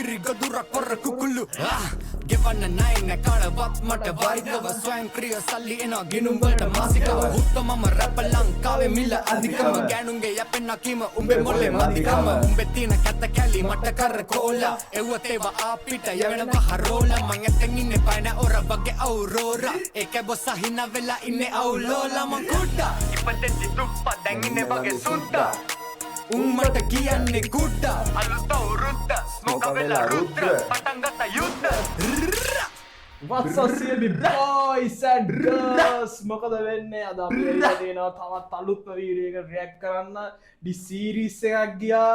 කිරි ගොදුරක් පොර කුකුළු ගෙවන්න නයින කාලවත් මට වරිගව ස්වයංක්‍රීය සල්ලි එන ගිනුම් වලට මාසිකව උත්තමම රැප ලංකාවේ මිල අධිකම ගෑනුන්ගේ යැපෙන්න කීම උඹේ මොලේ මදිකම උඹේ තියෙන කැත කැලි මට කර කෝලා එව්වත් ඒවා අපිට යවෙන බහරෝලා මං එතෙන් ඉන්නේ පයින ඔර වගේ අවුරෝරා ඒකේ බොස්ස හින වෙලා ඉන්නේ අවුලෝලා මං කුඩා ඉපදෙච්චි දුප්පා දැන් ඉන්නේ වගේ සුද්දා උම්මට කියන්නේ කුඩා අලුත උරුද්ද ස්මෝක වෙලා රුද්‍ර පටන් ගත්ත යුද්ධ What's up CLB boys and girls මොකද වෙන්නේ අද අපි එළිය දෙනවා තවත් අලුත්ම වීඩියෝ එකකට රියැක්ට් කරන්න ඩි සීරීස් එකක් ගියා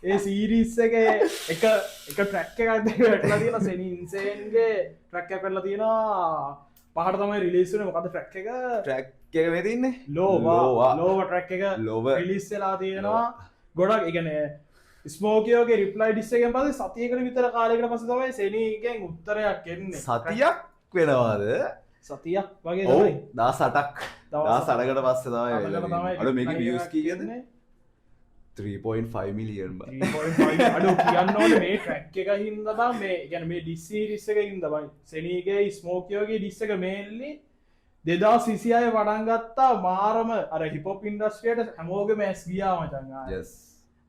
ඒ සීරීස් එකේ එක ට්‍රැක් එකක් දෙක වැටලා තියෙනවා සෙනි ඉන්සේන්ගේ ට්‍රැක් එකක් වැටලා තියෙනවා පහට තමයි රිලීස් වුණේ මොකද ට්‍රැක් එක මේ තින්නේ ලෝව ට්‍රැක් එක රිලීස් වෙලා තියෙනවා ගොඩක් ඒ කියන්නේ ස්මෝකියෝගේ රිප්ලයි ඩිස් එකෙන් පස්සේ සතියකට විතර කාලයකට පස්සේ තමයි සෙනීගෙන් උත්තරයක් එන්නේ. සතියක් වෙනවද? සතියක් වගේ තමයි. 18ක් 18කට පස්සේ තමයි. අර මේකේ views කීයද? 3.5 මිලියන් බා. 3.5 අඩෝ කියන්න ඕනේ මේ ට්‍රැක් එක හින්දා බා මේ කියන්නේ මේ ඩිස් සීරීස් එකකින් හින්දා බා සෙනීගේ ස්මෝකියෝගේ ඩිස් එක මේන්ලි 2026 පටන් ගත්තා මාරම අර හිප් හොප් ඉන්ඩස්ට්‍රියට හැමෝගෙම ඇස් ගියා මචං. yes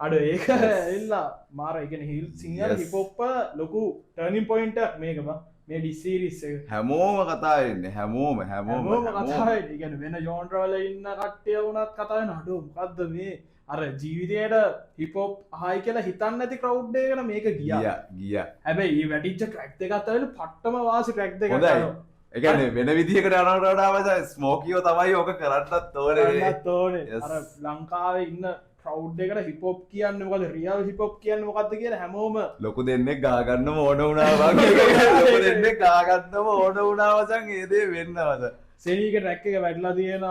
අඩ ඒක එල්ලා මාර එකන හිල් සිංහල හිපොප්ප ලොකු ටර්නින් පොයින්ට මේකම මේ ඩිස්සීරිස් හැමෝම කතාන්න හැමෝම කතා ගැන වෙන යෝන්ට්‍රවල ඉන්න කට්ටය වුණත් කතාවෙන අඩු මොකක්ද මේ අර ජීවිතයට හිපොප් හයි කියලා හිතන්න ඇති ක්‍රව්ඩ්ඩය කන මේක ගිය හැබැයි ඒ වැටිච්ච ක්‍රක්ත එකත්තවල පට්ටම වාසි ක්‍රක්ද එකන වෙන විදිකට අනටාවස ස්මෝකියෝ තමයි ඕක කරන්නත් තෝන ලංකාව ඉන්න ප්‍රෞඩ් එකට හිපොප් කියන්න මොකද රියල් හිපොප් කියන්න මොකක්ද කියලා හැමෝම ලොකු දෙන්නෙක් ගාගන්නම ඕන වුණා වගේ දෙන්නෙක් ගාගන්නම ඕන වුණාවසන් ඒ දේ වෙන්නවද සෙනීක ට්‍රැක් එක වැටලා තියෙන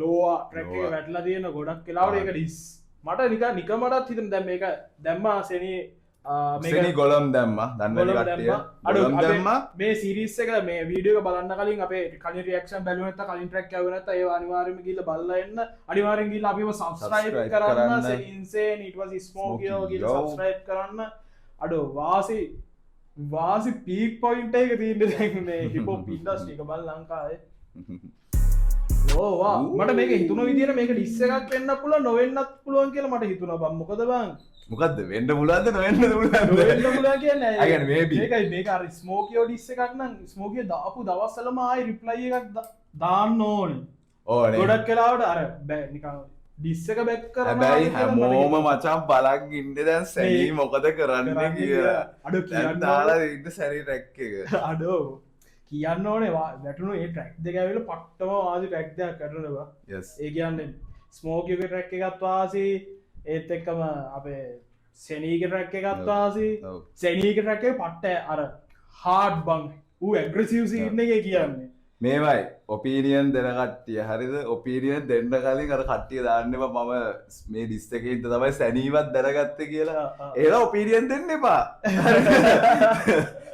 ලෝවා ට්‍රැක් එක වැටලා තියෙන ගොඩක් වෙලාවට ඒක ඩිස් මට නිකමටත් හිතෙන දැන් මේක දැම්මා සෙනී මේක ගොලම් දැම්ම දන්න මේ සිරිස් එක මේ වීඩියෝ බලන්න කලින් අපේ කලින් රියක්ෂන් බැලුවා නැත්නම් කලින් ට්‍රැක් ආව නැත්නම් ඒව අනිවාර්යයෙන්ම ගිහලා බලලා එන්න අනිවාර්යෙන් ගිහලා අපිව සබ්ස්ක්‍රයිබ් කරන්න ඉන්සේන් ඊට පස්සේ ස්මෝකියෝ ගිහලා සබ්ස්ක්‍රයිබ් කරන්න අඩෝ වාසි පීක් පොයින්ට් එක තියෙන්නේ දැන් මේ හිප් හොප් ඉන්ඩස්ට්‍රි එක බල ලංකාවේ ඕවා මට මේක හිතුන විදිහට මේක ඩිස් එකක් වෙන්න පුළුවන් නොවෙන්නත් පුළුවන් කියලා මට හිතුණා බං මොකද බං මොකක්ද වෙන්න පුළුවන්ද නොවෙන්න පුළුවන් කියන්නේ මේකයි මේක අර ස්මෝකියෝ ඩිස් එකක් නම් ස්මෝකියෝ දාපු දවස්වලම ආයි රිප්ලයි එකක් දාන්න ඕනේ ගොඩක් වෙලාවට අර බෑ නිකන් ඩිස් එක බැක් කරනවා හැබැයි හැමෝම මචං බලන් ඉන්න දැන් සැනී මොකද කරන්නේ කියලා අඩෝ කියන්න දාලා ඉන්න සැරි ට්‍රැක් එක අඩෝ කියන්න ඕනේ වැටුණු ඒ ට්‍රැක් දෙක ඇවිල්ලා පට්ටම වාසි ට්‍රැක් දෙකක් කරනවා ඒ කියන්නේ ස්මෝකියෝගේ ට්‍රැක් එකත් වාසි ඒත් එක්කම අපේ සෙනීක ට්‍රැක් එකත් වාසි සෙනීක ට්‍රැක් එක පට්ට අර හාඩ් බං ඌ ඇග්‍රෙසිව් සීන් එකේ කියන්නේ මේවයි ඔපීනියන් දෙන කට්ටිය හරිද ඔපීනියන් දෙන්න කලින් අර කට්ටිය දාන්නවා මම මේ ඩිස් එකේ ඉඳ තමයි සැනීවත් දැනගත්තේ කියලා ඒලා ඔපීනියන් දෙන්න එපා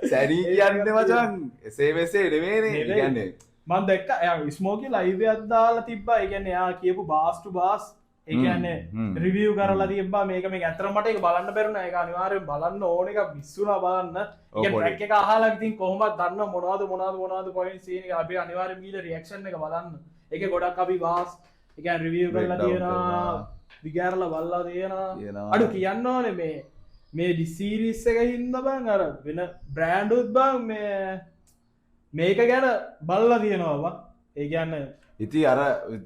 සැනී කියන්නේ මචං එසේ මෙසේ නෙමෙයිනේ කියන්නේ මම දැක්ක එයා ස්මෝකි ලයිව් එකක් දාලා තිබ්බා ඒ කියන්නේ එයා කියපු බාස් ටු බාස් ඒ කියන්නේ රිවිව් කරලා තිබ්බා මේක ඇත්තටම මට ඒක බලන්න බැරුණා ඒක අනිවාර්යෙන් බලන්න ඕන එක මිස් වුණා බලන්න ඒ කියන්නේ ට්‍රැක් එක අහලා ඉතින් කොහොමද දන්නව මොනවද පොයින්ට් සීන් එක අපි අනිවාර්යෙන් ගිහලා රියැක්ෂන් එක බලන්න ඒකේ ගොඩක් අපි බාස් ඒ කියන්නේ රිවිව් කරලා තියෙනවා විගාරලා බලලා තියෙනවා අඩු කියන්න ඕනේ මේ ඩි සීරීස් එක හින්දා බං අර වෙන බ්‍රෑන්ඩ් උත් බං මේක ගැන බලලා තියෙනවා බං ඒ කියන්නේ ඉති අර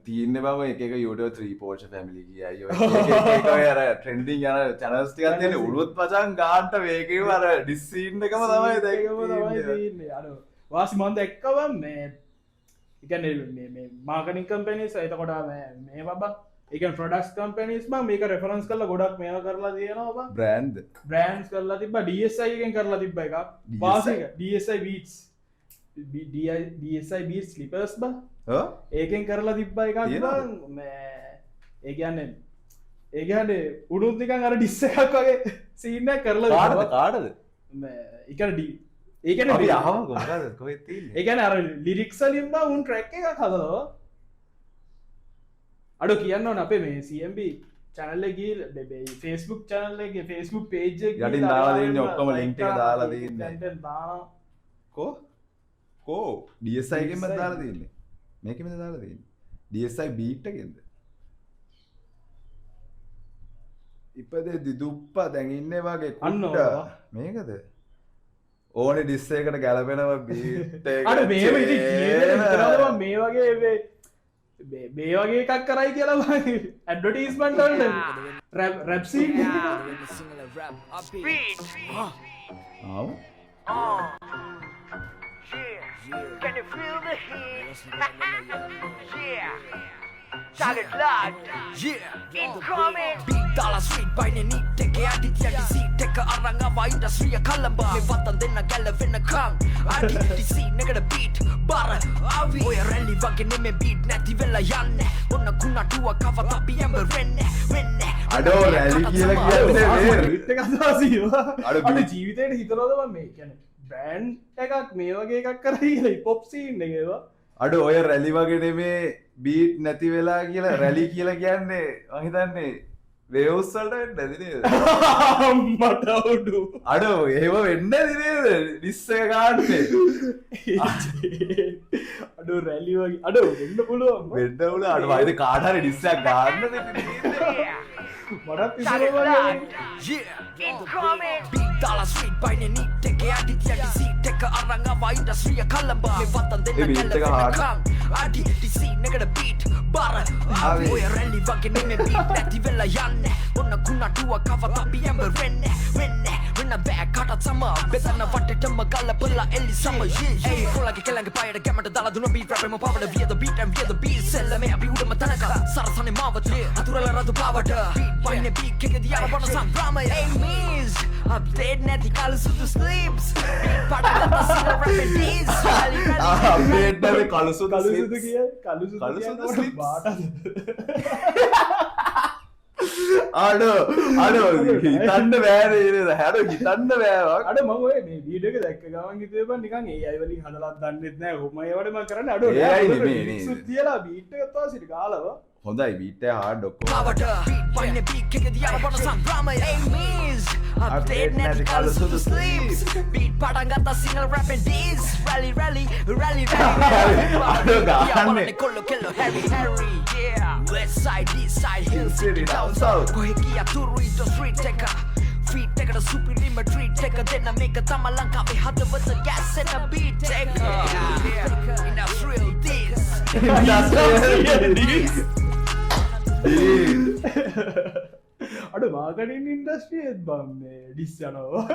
තියන්න බම එක YouTube 3 පෝෂ පැමිලි කියයි අර ට්‍රෙන්ඩිං යන චැනල්ස් ටිකක් තියෙන උළුත් මචං ගාන්ට වේගෙව අර ඩිස්සීන් එකම තමයි දැන් අර වාසි මන් දැක්කම මේ ඒ කියන්නේ මේ මාකටිං කම්පැනිස් එතකොට මේ බබා ඒ කියන්නේ ප්‍රොඩක්ට්ස් කම්පැනිස් බං මේක රෙෆරන්ස් කරලා ගොඩක් මේවා කරලා තියෙනවා බං බ්‍රෑන්ඩ්ස් කරලා තිබ්බා DSI එකෙන් කරලා තිබ්බා එකක් වාසි එක DSI Beats DSI Beats slippers බං ඒකෙන් කරලා තිබ්බා එකක් බං ඒ කියන්නේ උඩුත් නිකන් අර ඩිස් එකක් වගේ සීන් එකක් කරලා කාටද ඒ කියන්නේ ඒ කියන්නේ අපි අහමුකෝ මොකද කොහෙද තියෙන්නේ ඒ කියන්නේ අර ලිරික්ස් වලින් බං උන් ට්‍රැක් එකක් හදනවා අඩෝ කියන්න ඕනේ අපේ මේ CMB channel එක ගිහලා Facebook channel එකේ Facebook page එක යටින් දාලා දෙන්නේ ඔක්කොම link එක දාලා දෙන්නේ. content දානවා. කෝ DSI එකෙන්ම දාලා දෙන්නේ. මේකෙන්ම දාලා දෙන්නේ. DSI beat එකෙන්ද? ඉපදේ දිදුප්පා දැන් ඉන්නේ වගේ කුට්ට. මේකද? ඕනේ ඩිස් එකකට ගැලපෙනව beat එක. අර මේව ඉතින් කියනවා මේ වගේ මේ වගේ එකක් කරයි කියලා මම ඇඩ්වර්ටයිස්මන්ට් වලට රැප් සීන් ආව Can you feel the heat? Yeah. Target locked. Yeah Incoming. Beat dollar street by the need take a adit ya seat take a aranga industry a kalamba me watan denna gallavena kang adi dc nigga beat bara avi oy rally wage neme beat නැති වෙලා යන්නේ ඔන්න කුණටුව කව අපි යඹ වෙන්නේ අඩෝ රැලි කියලා කියන්නේ මේ බීට් එක අදාසියවා අර ජීවිතේට හිතනවද මම මේ කියන්නේ බෑන්ඩ් එකක් මේ වගේ එකක් කරයි කියලා හිප් හොප් සීන් එකේවා අඩ ඔය රැලි වගේ නෙමේ බීට් නැති වෙලා කියලා රැලි කියලා කියන්නේ මං හිතන්නේ වේව්ස් වලට වෙන්නේ නැති නේද මට උඩු අඩ එහෙම වෙන්නේ නැති නේද ඩිස් එක ගන්නනේ අඩෝ රැලි වගේ අඩෝ වෙන්න පුළුවන් වෙන්න උල අඩ වයිද කාට හරි ඩිස් එකක් ගන්න දෙන්නේ මටත් ඉස්සරවන්නේ yeah Incoming. Beat dollar street by the need take a adit ya dc take a aranga industry a kalamba me watan denna gallavena kang adi dc nigga beat bara avi oy rally wage neme beat නැති වෙලා යන්නේ ඔන්න කුණටුව කව අපි යඹ වෙන්න බෑ කාටත් සම බෙදන්න වටේටම ගලපලා එලි සම ඒ කොලගේ කෙලංගේ පායට ගැමට දාලා දුන beat rap එම පවඩ via the beat and via the beat සෙල්ල මේ අපි උඩම තනක සරසනේ මාවත අතුරල රතු පාවට beat වයින් beat එකේ දිහා බන සංග්‍රාමය hey miss update නැති කල සුදු sleeps beat පටකට සිල rap this update නැති කලුසුදු කලුසුදු කිය කලුසුදු sleeps. බාට අඩෝ හිතන්න බෑනේ හැඩ හිතන්න බෑවක් අඩ මම ඔය මේ වීඩියෝ එක දැක්ක ගමන් හිතුවේ බං නිකන් AI වලින් හදලා දන්නෙත් නෑ ඔහොම ඒවට මම කරන්නේ අඩෝ AI නෙමෙයි නේද? සුත් තියලා බීට් එක තෝසිට ගාලව හොඳයි බීට් එක හાર્ඩ් ඔක්කොම පවඩ beat වයින් beat එකේ දිහා බන සංග්‍රාමය hey miss update නැති කල සුදු sleeps beat පටන් ගත්තා single rap and this rally අඩෝ ගහන්නේ Collo kello Harry yeah west side east side hill city down south කොහෙ ගියා තුරු ඊට street එක feet එකට supreme treat එක දෙන්න මේක තම ලංකාවේ හදවත gas and a beat එක industrial this අඩ මාකටින් ඉන්ඩස්ට්‍රියත් බම් මේ ඩිස් යනවා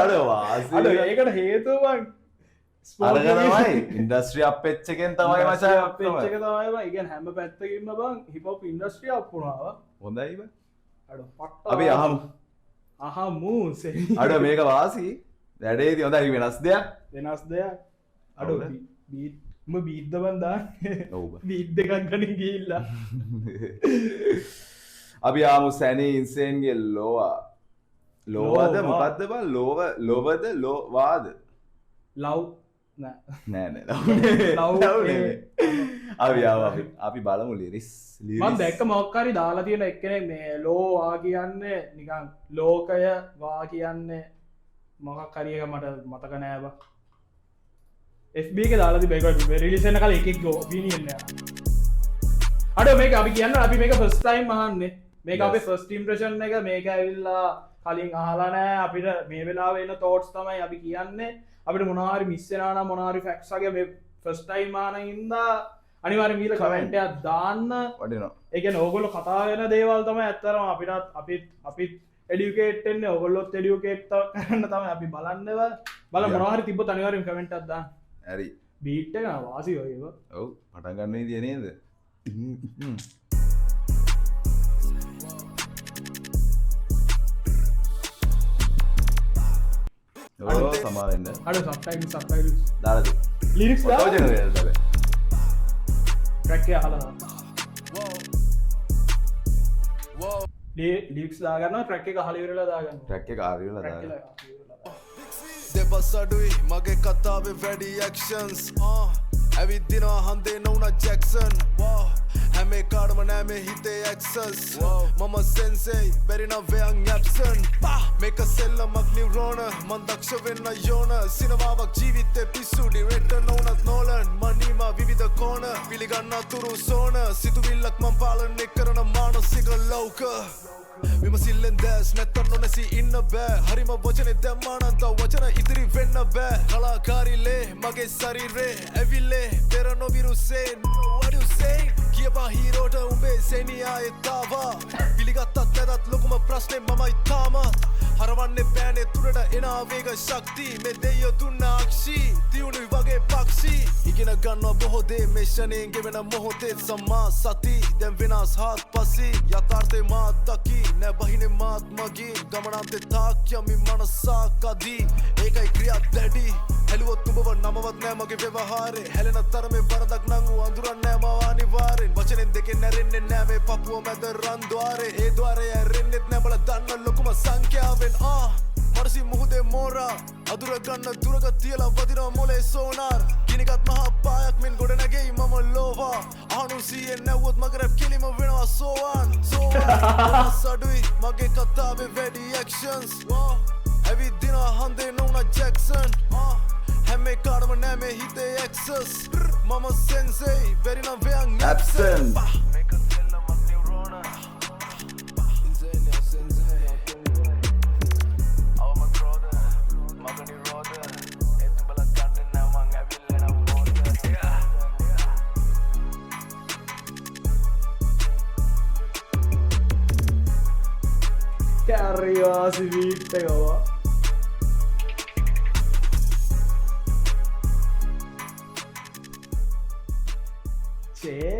අඩ වාසි අඩ ඒකට හේතුව බං අරගනමයි ඉන්ඩස්ට්‍රී අප්පෙච් එකෙන් තමයි මචං අප්පෙච් එක තමයි ඉගෙන හැම පැත්තකින්ම බං හිප් හොප් ඉන්ඩස්ට්‍රිය අප් වුණා හොඳයි බං අඩ පට්ට අපි අහමු අහමු සෙයි අඩ මේක වාසි වැඩේදී හොඳයි වෙනස් දෙයක් වෙනස් දෙයක් අඩ අවුල? බීට් උඹ බීට්ද බං දාන්නේ ඔව් බං. බීට් දෙකක් ගනින් ගිහිල්ලා අපි ආමු සැනී ඉන්සේන්ගේ ලෝවා ලෝවද ලෝවා. මොකක්ද බං ලෝවද ලෝවාද ලව් නෑ නෑ ලව් අපි අපි බලමු ලිරිස් මම දැක්ක මොකක් හරි දාලා තියෙන එක්කෙනෙක් මේ ලෝ වා කියන්නේ නිකන් ලෝකය වා කියන්නේ මොකක් හරි එක මට මතක නෑ බා FB එකේ දාලා තිබ්බ ඒක රිලීස් වෙන කාලේ එකෙක් ගෝ ඔපිනියන් එක අඩෝ මේක අපි කියන්න අපි මේක ෆස්ට් ටයිම් අහන්නේ මේක අපේ ෆස්ට් ඉම්ප්‍රෙෂන් එක මේක ඇවිල්ලා කලින් අහලා නෑ අපිට මේ වෙලාවේ එන තෝට්ස් තමයි අපි කියන්නේ අපිට මොනවා හරි මිස් වෙනා නම් මොනවා හරි ෆැක්ට්ස් වගේ මේ ෆස්ට් ටයිම් ආන ඉඳලා අනිවාර්යෙන් මීල කමෙන්ට් එකක් දාන්න වටිනවා ඒ කියන්නේ ඕගොල්ලෝ කතා වෙන දේවල් තමයි ඇත්තටම අපිත් එඩියුකේට් වෙන්නේ ඕගොල්ලොත් එඩියුකේට් කරන්න තමයි අපි බලන්නව බලමු මොනවා හරි තිබ්බොත් අනිවාර්යෙන් කමෙන්ට් එකක් දාන්න හරි බීට් එක වාසි වගේ ඔව් පටන් ගන්න විදිය නේද ඔව් සමාවෙන්න අඩ සබ්ටයිටල් දාලා දෙන්න ලිරික්ස් ඔතෝ දාලා ජෙනරේට් දාලා ට්‍රැක් එක අහලා ලිරික්ස් දාගන්නවා ට්‍රැක් එක අහලා ඉවරලා දාගන්නවා ට්‍රැක් එක ආරියලා ට්‍රැක් දාලා එක දෙබස් අඩුයි මගේ කතාවේ වැඩි ඇක්ෂන්ස් ඇවිද්දිනවා හන්දේ නොවුන ජැක්සන් හැම කාඩම නෑ මේ හිතේ ඇක්සස් මම සෙන්සෙයි බැරි නම් වෙයන් ඇබ්සන්ට් මේක සෙල්ලමක් නිව්රෝන මන් දක්ෂ වෙන්න යෝන සිනමාවක් ජීවිතේ පිස්සු ඩිරෙක්ටර් නොවුනත් නෝලන් මනීම විවිධ කෝණ පිළිගන්න අතුරු සෝන සිතුවිල්ලක් මං පාලනය කරන මානසික ලෞක විමසිල්ලෙන් දැස් නැත්තම් නොනැසී ඉන්න බෑ හරිම වචනේ දැම්මානම් තව වචන ඉදිරි වෙන්න බෑ කලාකාරිලේ මගේ ශරීරේ ඇවිල්ලේ පෙර නොවිරුසේ what you say කියපා හීරෝට උඹේ සෙනියායේ තාවා පිළිගත්තත් නැතත් ලොකුම ප්‍රශ්නේ මමයි තාමත් හරවන්නේ බෑනේ තුරට එන ආවේග ශක්තිය මේ දෙයියෝ දුන්න අක්ෂී තියුණුයි වගේ පක්ෂී ඉගෙන ගන්නවා බොහෝ දේ මේ ෂණයෙන් ගෙවෙන මොහොතේ සම්මා සති දැන් වෙනස් හත්පසී යථාර්ථේ මාත් දකි නෑ බහිනේ මාත් මගින් ගමනාන්තේ තාක් යමි මනසක් අදී ඒකයි ක්‍රියා දැඩි හැලුවොත් උඹව නමවත් නෑ මගේ ව්‍යවහාරේ හැලෙන තරමේ වරදක් නං ඌ අඳුරන්නේ නෑ මව අනිවාර්යෙන් වචනෙන් දෙකෙන් නැරෙන්නේ නෑ මේ පපුව මැද රන් ద్వාරේ ඒ ద్వාරේ ඇරෙන්නෙත් නෑ බල දන්න ලොකුම සංඛ්‍යාවෙන් මනසි මුහුදේ මෝරා අදුර ගන්න දුරක තියලා වදිනවා මොලේ සෝනාර් ගිනිගත් මහා පායක් මෙන් ගොඩ නැගෙයි මම ලෝවා අහනුසියෙන් නැවුවොත් මගේ රැප් කෙලිම වෙනවා සෝවාන් සඩුයි මගේ කතාවේ වැඩි ඇක්ෂන්ස් ඇවිදිනවා හන්දේ නොවුන ජැක්සන් හැම කාඩම නෑ මේ හිතේ ඇක්සස් මම සෙන්සෙයි බැරි නම් වෙයන් ඇබ්සන්ට් මේක සෙල්ලමක් නිව්රෝන කැරිවාසි බීට් එකවා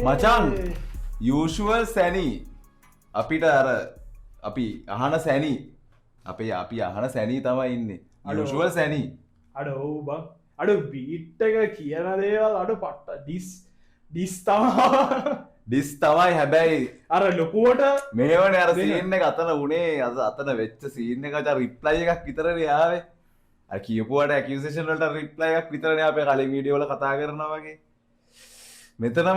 මචං යූෂුවල් සැනි අපිට අර අපි අහන සැනි අපි අහන සැනී තමයි ඉන්නේ යූෂුවල් සැනි අඩ ඔවු බං අඩු බීට් එක කියන දේවල් අඩු පට්ට ඩිස් තමා ඩිස් තමයි හැබැයි අර ලොකුවට මේවන අර සීන්න එක අතන උනේ අද අතන වෙච්ච සීන්න එකච රිප්ලයි එකක් විතරන යාවේ කියපුවට ඇකිසේෂන් වලට රිප්ලයි එකක් විතරන අපේ කලින් වීඩියෝ වල කතා කරනවා වගේ මෙතන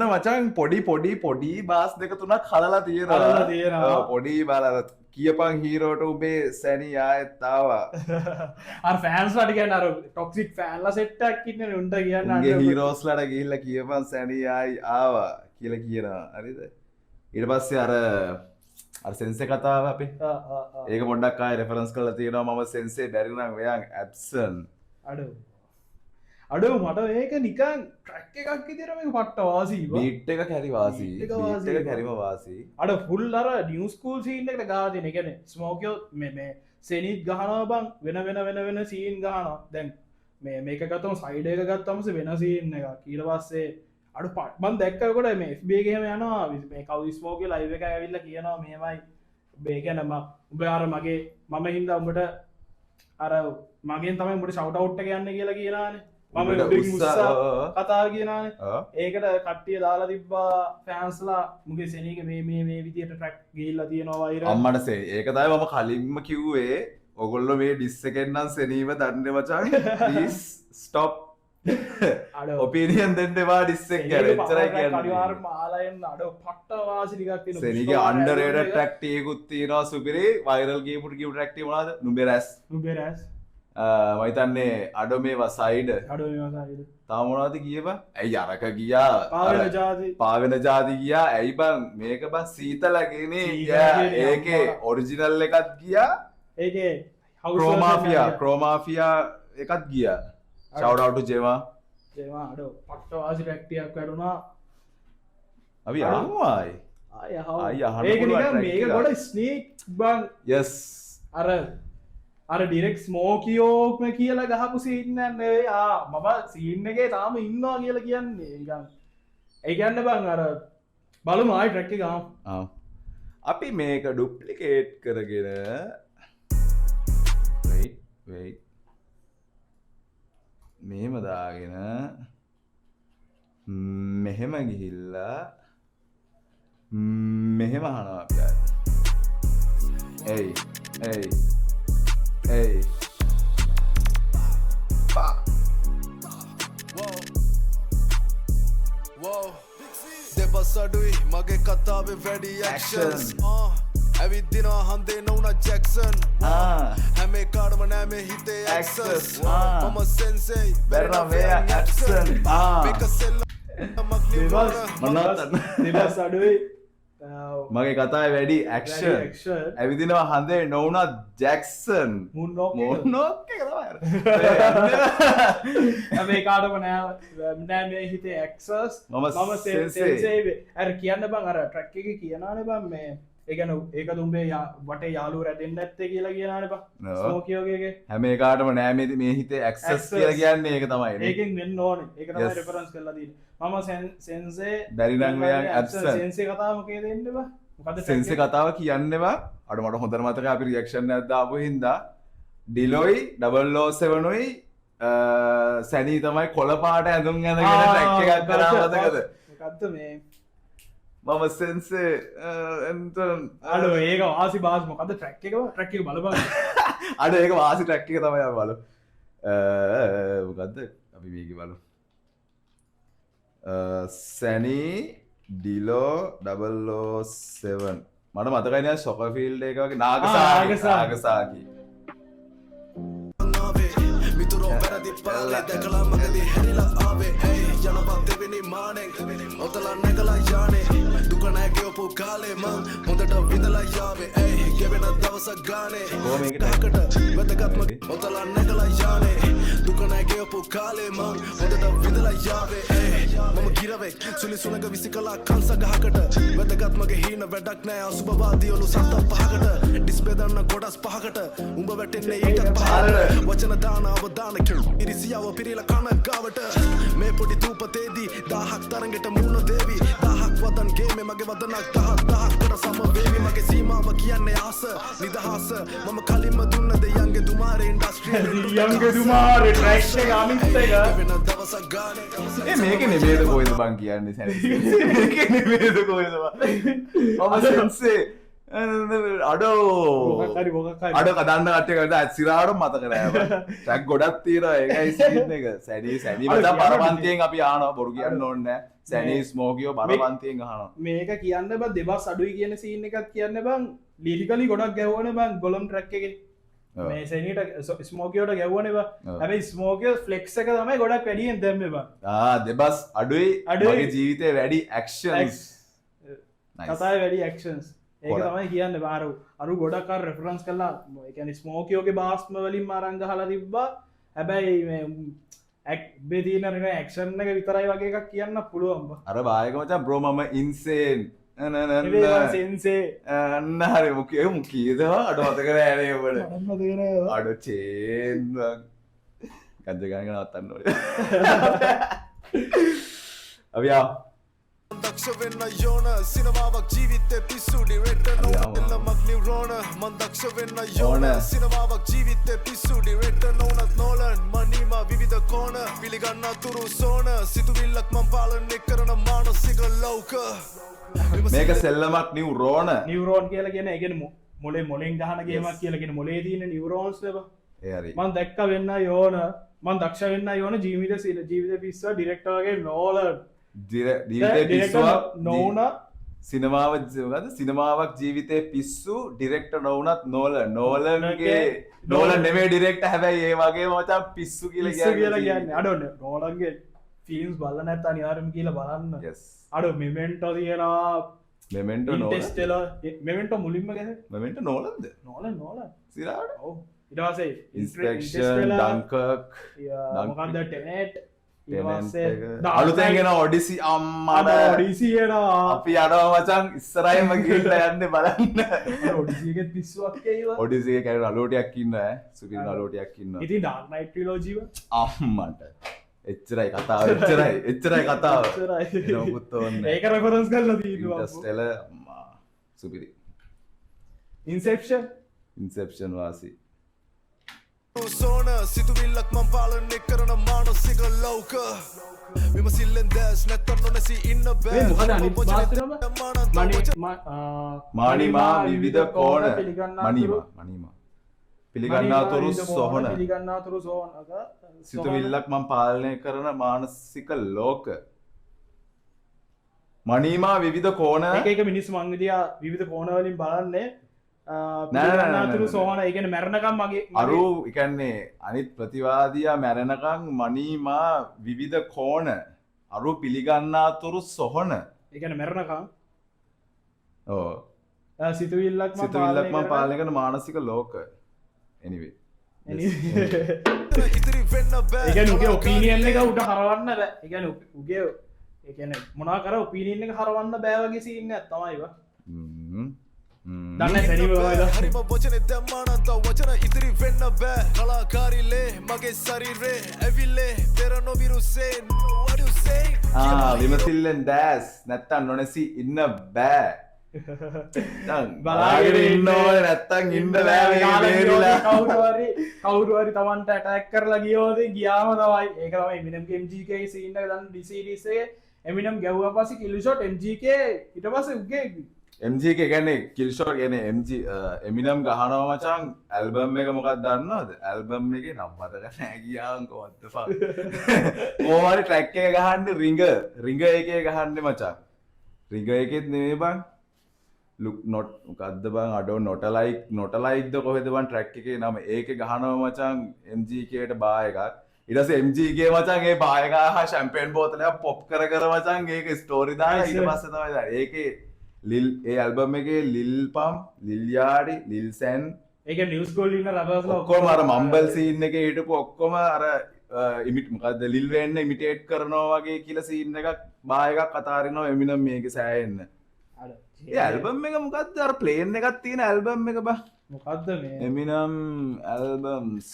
මචං පොඩි බාස් දෙක තුනක් හලලා තියෙනවා පොඩි බාල කියපන් හීරෝට උබේ සැනි ආයෙත් ආවා අර ෆෑන්ස් ලට කියන්න අර ටොක්සික් ෆෑන්ලා සෙට්ටක් ඉන්න උන්ට කියන්න උන්ගේ හීරෝස්ලට ගිහිල්ලා කියපන් සැනි ආයි ආවා කියලා කියනවා හරිද ඊට පස්සේ අර සෙන්සේ කතාව අපේ ඒක පොඩ්ඩක් ආයෙ රෙෆරන්ස් කරලා තියෙනවා මම සෙන්සේ බැරි නම් වෙයන් ඇබ්සන්ට් අඩෝ මට ඒක නිකන් ට්‍රැක් එකක් විදිහට මේක පට්ට වාසී බීට් එක කැරි වාසී බීට් එක කැරිම වාසී අඩ ෆුල් අර නිව් ස්කූල් සීන් එකට ගහලා තියෙන. ඒ කියන්නේ ස්මෝකියෝ මේ සෙනිත් ගහනවා බං වෙන සීන් ගහනවා. දැන් මේක ගත්තම සයිඩ් එක ගත්තම වෙන සීන් එකක්. ඊට පස්සේ අඩ මම දැක්කකොට මේ FB එකේ එහෙම යනවා මේ කවුද ස්මෝකියෝ ලයිව් එක ඇවිල්ලා කියනවා මෙහෙමයි මේ කියන්නේ උඹ අර මම හින්දා උඹට අර මගෙන් තමයි උඹට ෂවුට් අවුට් එක යන්නේ කියලා කියලානේ. කතා කියනානේ ඒකට කට්ටිය දාලා තිබ්බා ෆෑන්ස්ලා මුගේ සෙනීක මේ විදියට ට්‍රැක් ගිහිල්ලා තියෙනවා වෛර අම්මටසේ ඒක තමයි මම කලින්ම කිව්වේ ඔගොල්ලෝ මේ ඩිස් එකෙන් නම් සෙනීම දන්නේ මචං ප්ලීස් ස්ටොප් ඔපිනියන් දෙන්න එපා ඩිස් එක ගැන එච්චරයි කියන්නේ අනිවාර්යයෙන්ම ආලයෙන් අඩ පට්ට වාසි ටිකක් තියෙනවා සෙනීගේ අන්ඩර්රේටඩ් ට්‍රැක් ටිකකුත් තියෙනවා සුපිරි වයිරල් ගියපු ට්‍රැක් ටික මොනවද නුඹරස් මයිතන්නේ අඩ මේවා සයිඩ තාමනාද කියව ඇයි අරක ගියා පාවෙන ජාති ගියා ඇයි බං මේක බස් සීතලගෙන ඒකේ ඔරිජිනල් එකත් ගියා ඒ ක්‍රෝමාෆියා එකත් ගියා ශවඩවටු ජෙවා අඩ පට්ටවාසි ටැක්ටියක් කරුණා අපි අහමවායි මේක ගොඩ ස්නීක් බං යස් අර ඩිරෙක් ස්මෝකියෝක්ම කියලා ගහපු සීන්න නෙවෙයි මම සීන්න එකේ තාම ඉන්නවා කියලා කියන්නේ ඒ කියන්න බං අර බලමු ආයි ට්‍රැක් එක ගහමු අපි මේක ඩුප්ලිකේට් කරගෙන wait මෙහෙම දාගෙන මෙහෙම ගිහිල්ලා මෙහෙම අහනවා අපි Hey. Whoa. දෙබස් අඩුයි මගේ කතාවේ වැඩි ඇක්ෂන්ස් ඇවිද්දිනවා හන්දේ නොවුන ජැක්සන් හැම එකාටම නෑ මේ හිතේ ඇක්සස් මම සෙන්සෙයි බැරිනම් මේ ඇක්ෂන් මේක සෙල්ලමක් නිවන දෙබස් අඩුයි මගේ කතාවේ වැඩි ඇක්ෂන් ඇවිදිනවා හන්දේ නොවුනත් ජැක්සන් මොනෝක් එක තමයි මේ කාටම නෑ මේ හිතේ ඇක්සස් මම සෙන්සේ අර කියන්න බං අර ට්‍රැක් එක කියනානේ බං මේ ඒ කියන්නේ ඒක දුඹේ වටේ යාළුවෝ රැඳෙන්නේ නැත්තේ කියලා කියනානේ බං ස්මෝකියෝගේ හැම එකාටම නෑ මේ හිතේ ඇක්සස් කියලා කියන්නේ ඒක තමයි නේ ඒකෙන් වෙන්න ඕනේ ඒක තමයි රෙෆරන්ස් කරලා තියෙන්නේ මම සෙන්සේ බැරි නම් මෙයා ඇක්සන් සෙන්සේ කතාව මොකේද එන්නේ බං මොකද සෙන්සේ කතාව කියන්නේවා අර මට හොඳට මතකයි අපි රියැක්ෂන් එකක් දාපු හින්දා ඩිලොයි 007යි සැනී තමයි කොළ පාට ඇඳුම් ඇඳගෙන ට්‍රැක් එකක් කරා මතකද මොකද්ද මේ මම සෙන්සේ අඩෝ ඒක වාසි බාස් මොකද්ද ට්‍රැක් එක බලපන් අඩ ඒක වාසි ට්‍රැක් එක තමයි අපි බලමු මොකද්ද අපි මේක බලමු සැනී ඩිලෝ 007 මට මතකයි නෑ සොකෆීල්ඩ් එක වගේ නාගසාකි මිතුරෝ වැරදි පාලේ දැකලා මගදී හැරිලා ආවේ යනවා දෙවෙනි මානෙන් ඔතලා නැගලා යන්නේ දුක නැහැ කියපු කාලේ මං හොඳට විඳලා යාවේ ගෙවෙන දවසක් ගානේ ඩාකට වැදගත් මගේ ඔතලා නැගලා යන්නේ දුක නැහැ කියපු කාලේ මං හොඳට විඳලා යාවේ මම ගිරවෙක් සුලි සුනග විසිකලා කංශ ගහකට වැදගත් මගේ හීන වැඩක් නැහැ අසුබවාදී ඔලු සත පහකට ඩිස්ප්ලේ දාන්න කොටස් පහකට උඹ වැටෙන්නේ ඊට පහකට වචන දාන අවදාන ඉරිසියාව පිරීලා කන ගාවට මේ පොඩි දූපතේදී 1000ක් තරඟට මුණ දේවි 1000ක් වදන් ගේමේ මගේ වදනක් 1000කට සම වේවි මගේ සීමාව කියන්නේ ආස නිදහස මම කලින්ම දුන්න දෙයන්ගේ දුමාරේ ඉන්ඩස්ට්‍රියල් යංගේ දුමාරේ ට්‍රැක් එක අනිත් එක වෙන දවසක් ගානේ මේක නෙමෙයිද කොහෙද බං කියන්නේ සැනී මේක නෙමෙයිද කොහෙද බං මම සෙන්සේ අඩෝ අඩ කදන්න කට්ටිය සිරාට මතක නෑ ට්‍රැක් ගොඩක් තියෙනවා ඒකයි සීන් එක සැනී මචං බරපන්තියෙන් අපි අහනවා බොරු කියන්න ඕනේ නෑ සැනී ස්මෝකියෝ බරපන්තියෙන් අහනවා මේක කියන්න බං දෙබස් අඩුයි කියන සීන් එකක් කියන්න බං ලිරිකලි ගොඩක් ගැහුවනේ බං ගොලම් ට්‍රැක් එකේ මේ සැනීට ස්මෝකියෝට ගැහුවනේ බං හැබැයි ස්මෝකියෝ ෆ්ලෙක්ස් එක තමයි ගොඩක් වැඩියෙන් දැම්මේ බං දෙබස් අඩුයි මගේ ජීවිතේ වැඩි ඇක්ෂන්ස් කතාවේ වැඩි ඇක්ෂන්ස් ඒක තමයි කියන්න බාර අරු ගොඩක් අර රෙෆරන්ස් කළා ඒ කියන්නේ ස්මෝකියෝගේ බාස්ම වලින් අරන් ගහලා තිබ්බා හැබැයි මේ බේ තියෙන ඇක්ෂන් එක විතරයි වගේ එකක් කියන්න පුළුවන් බා අර බායක මචං බ්‍රෝ මම ඉන්සේන් සෙන්සේ අන්න හරි මුකීද අඩ මතක නෑනේ ඔබට අඩ චේන් ගන්ජ ගාන නවත්තන්න ඕනේ අපි ආ දක්ෂ වෙන්න යෝන සිනමාවක් ජීවිතේ පිස්සු ඩිරෙක්ටර් නොවුනත් නිව්රෝන මන් දක්ෂ වෙන්න යෝන සිනමාවක් ජීවිතේ පිස්සු ඩිරෙක්ටර් නොවුනත් නෝලන් මනීමා විවිධ කෝණ පිළිගන්න තුරු සෝන සිතුවිල්ලක් මන් පාලනය කරන මානසික ලෞක මේක සෙල්ලමක් නිව්රෝන නිව්රෝන් කියලා කියන ඒ කියන්නේ මොලේ මොලෙන් ගහන ගේමක් කියලා කියන මොලේ තියෙන නිව්රෝන්ස් ලබ ඒ හරි මන් දැක්ක වෙන්න යෝන මන් දක්ෂ වෙන්න යෝන ජීවිත පිස්සුව ඩිරෙක්ටර් වගේ නෝලන් නොවන සිනමාවක් ජීවිතය පිස්සු ඩිරෙක්ට නොවනත් නෝලන්ගේ නෝල නෙමේ ඩිරෙක්ට හැබැයි ඒ වගේ මචා පිස්සු කියල කියලා කියන්න අඩොන්න නෝලන්ගේ ෆිල්ම්ස් බල නැත්ත අනිවාර්යම කියලා බලන්න අඩු මෙමෙන්ටෝ තියෙනවා මෙමෙන්ට ටෙස්ටල මෙමෙන්ට මුලින්ම ගැන මෙමෙන්ට නෝලන්ද නෝල සිරාට ඉටවාසේ ඉන්ස්පෙක්ෂන් ඩංකක් මොකන්ද ටෙනට් අලුතැගෙන ඔඩිසි අම්මට ඔඩිසියට අපි අඩව මචන් ඉස්සරයිම ගිල්ල යන්න බලන්න ඔඩිසිගෙත් පිස්සුවක් ඔඩිසිය කැර අලෝටයක් ඉන්න සුපිරි අලෝටයක් ඉන්න ඉති ඩාර්නයිට් ලෝජීව අම්මට එච්චරයි කතාව එච්චරයි කතාව නොපුත්තවන්න ඒක රෙෆරන්ස් කරලා ටෙස්ටෙල සුපිරි ඉන්සෙප්ෂන් වාසි සෝන සිතුවිල්ලක් මං පාලනය කරන මානසික ලෞක විමසිල්ලෙන් දැස් නැත්තම් නොනැසී ඉන්න බෑ මොකද අනිත් වාස්තවම මානිමා විවිධ කෝණ මනීමා පිළිගන්නාතුරු සොහන පිළිගන්නාතුරු සෝනක සිතුවිල්ලක් මං පාලනය කරන මානසික ලෝක මනීමා විවිධ කෝණ ඒක මිනිස් මංගදියා විවිධ කෝණවලින් බලන්නේ නෑ. අතුරු සෝහන ඒගෙන මැරණකම් මගේ අරු එකන්නේ අනිත් ප්‍රතිවාදයා මැරෙනකං මනීමා විවිධ කෝණ අරු පිළිගන්නාතුරු සොහොන ඒගැන මැරණකම් ඕ සිතුවිල්ලක් සිතුවිල්ලක්ම පාලනකන මානසික ලෝක එනිවේ ඉතිරි වෙන්න බෑ ඒගැන උගේ ඔපීනියන් එක උට හරවන්න බෑ ඒගැන උගේ ඒන මොනා කර ඔපීනියන් එක හරවන්න බෑවගේ සින්න ඇත්තමයිව දන්න සැනිව හරිම වචන දැම්මානන්ත වචන ඉදිරි වෙන්න බෑ කලාකාරිලේ මගේ සරීරේ ඇවිල්ලේ පෙර නොවිරුසේ වඩුසේ විමසිල්ලෙන් දෑස් නැත්තන් නොනැසි ඉන්න බෑ බලාගෙන ඉන්න ඕන නැත්තන් ඉන්න බෑ කවුරුවරි තමන්ට ඇටැක් කරලා ගියෝද ගියාම තමයි ඒකම එමිනම් MGK සින්න දන්න ඩිසිඩිසේ එමිනම් ගැව්ව පසි කිලිෂොට් MGK ඉට පස උගේ MGK ගැන්නේ කිල්ෂෝට් ගැන MG එමිනම් ගහනව මචන් ඇල්බම් එක මොකක් දන්නවද ඇල්බම් එක නම්මතක නෑගියාංකොවත්ත ඕමරි ට්‍රැක් එක ගහන්න රිංග එක ගහන්න මචා රිග එකෙත් නෙවේ බං ලුක් නොට් ගත්ද බං අඩෝ නොටලයික්ද කොහෙදබන් ට්‍රැක් එක නම ඒක ගහනව මචන් MGKට බා එකක් ඉරස MGගේ මචන්ගේ බායගහ ශැම්පෙන් බෝතලයක් පොප් කර මචන් ඒක ස්ටෝරිදා ඉට පස්සතවද ඒක ලිල් ඒ ඇල්බම් එක ලිල් පම් ලිල්යාඩි ලිල්සැන් ඒක නිවස්කෝල්ලින්න ලබ ඔක්කොම අර මම්බල් සීන්න එක හිටපු ඔක්කොම අර ඉමිට මොකක්ද ලිල්වෙන්න ඉමිටේට් කරනවා වගේ කියල සීන්න එකක් බායකක් කතාරනවා එමිනම් මේක සෑයෙන්න්න ඇල්බම් එක මොකක්ද අර ප්ලේන් එකත් තියෙන ඇල්බම් එක බ මොකක්ද මේ එමිනම් ඇල්බම්ස්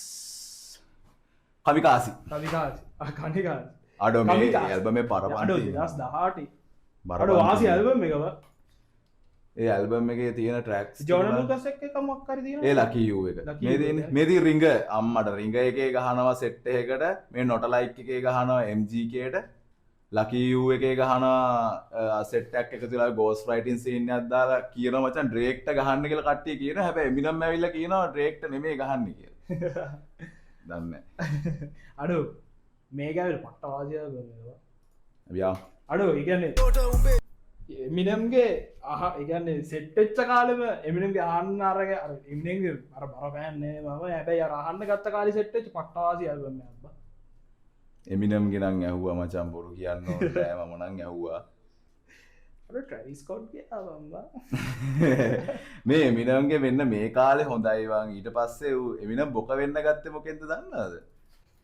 කමිකාසි කනිකා අඩෝ මේ ඇල්බම පරපට දස් දහට බරඩ වාසි ඇල්බම් එකව ඒ ඇල්බම් එක තියෙන ට්‍රක්ස් ජෝනලුකස් එක්ක මක්කර ඒ ලකියූ එක මෙදී රිංග අම්මට රිංග එක ගහනවා සෙට්ට එකට මේ නොටලයික් එක ගහනවා MGKට ලකියූ එක ගහනවා සෙට්ටක් එක තුලා ගෝස් ෆයිටන් සින්න අදදාලා කියන මචන් ඩ්‍රේක්ට ගහන්න කියල කට්ටිය කියන හැබ මිනම් ඇවිල්ල කියනවා ඩ්‍රේක්ට නෙමේ ගහන්න කිය දන්න අඩු මේකැවල් පට්ටවාජය ්‍යා අඩු ඉගන්නේ එමිනම්ගේ අහ ඉගන්නේ සෙට්ටච්ච කාලම එමිනම්ගේ ආන්න අරග ඉම්නගේ අර බරපෑන්නේ මම හැබැයි අරහන්න ගත්ත කාලි සෙට්ටච් පට්ටවාසි ඇල්වන්න ඇබ එමිනම් ගෙනන් ඇහුව මචම් බොරු කියන්න ෑම මොනන් ඇහ්වා ට්‍රවිස්කෝට් මේ එමිනම්ගේ වෙන්න මේ කාලෙ හොඳයිවාන් ඊට පස්සේ වූ එමිනම් බොක වෙන්න ගත්ත මොකෙන්ද දන්නද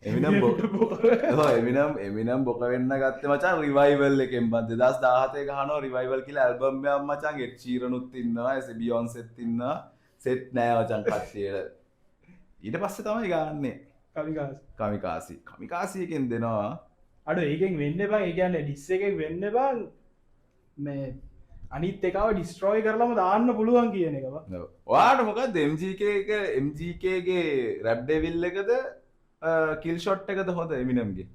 එමිනම් එමිනම් බොක වෙන්න ගත්ත මචා රිවයිවල් එකෙන් බද දස් දාහතය ගහනෝ රිවයිවල් කියල ඇල්බම්යම් මචන් එක් චීරනුත් ඉන්නවා ඇස බියෝන් සෙත් ඉන්න සෙට් නෑ වචන් කට්ටියට ඊට පස්සේ තමයි ගන්නේ කමිකාසියකෙන් දෙනවා අඩු ඒකෙන් වෙන්න බං ඒගන්න ඩිස්ස එක වෙන්න බං මේ අනිත් එකව ඩිස්ට්‍රෝයි කරලම දාන්න පුළුවන් කියන එකව වාට මොක MGKගේ රැබ්ඩෙවිල් එකද කිල් ෂොට් එකද හොඳ එමිනම්ගේ